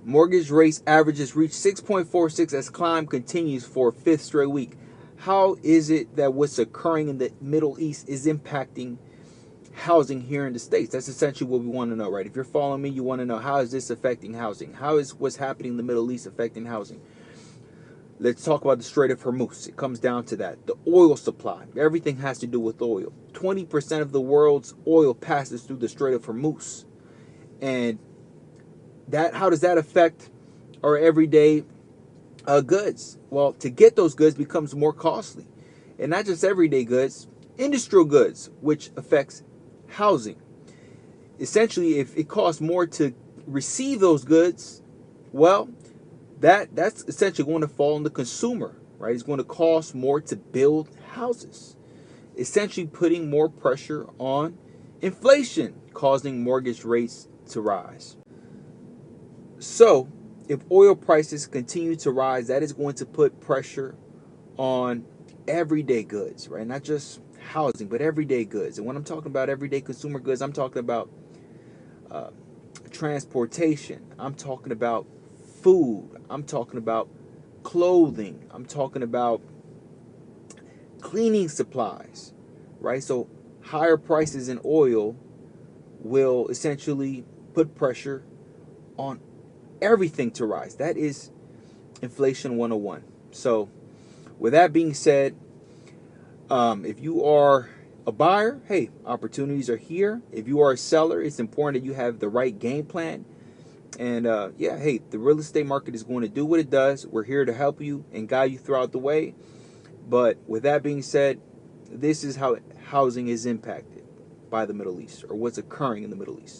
Mortgage rates averages reach 6.46 as climb continues for a fifth straight week. How is it that what's occurring in the Middle East is impacting housing here in the States? That's essentially what we want to know, right? If you're following me, you want to know, how is this affecting housing? How is what's happening in the Middle East affecting housing? Let's talk about the Strait of Hormuz. It comes down to that. The oil supply. Everything has to do with oil. 20% of the world's oil passes through the Strait of Hormuz. And how does that affect our everyday goods? Well, to get those goods becomes more costly. And not just everyday goods, industrial goods, which affects housing. Essentially, if it costs more to receive those goods, well, that's essentially going to fall on the consumer, right? It's going to cost more to build houses, essentially putting more pressure on inflation, causing mortgage rates to rise. So, if oil prices continue to rise, that is going to put pressure on everyday goods, right? Not just housing, but everyday goods. And when I'm talking about everyday consumer goods, I'm talking about transportation. I'm talking about food. I'm talking about clothing. I'm talking about cleaning supplies, right? So higher prices in oil will essentially put pressure on everything to rise. That is inflation 101. So with that being said, if you are a buyer, hey, opportunities are here. If you are a seller, it's important that you have the right game plan. And hey, the real estate market is going to do what it does. We're here to help you and guide you throughout the way. But with that being said, this is how housing is impacted by the Middle East, or what's occurring in the Middle East.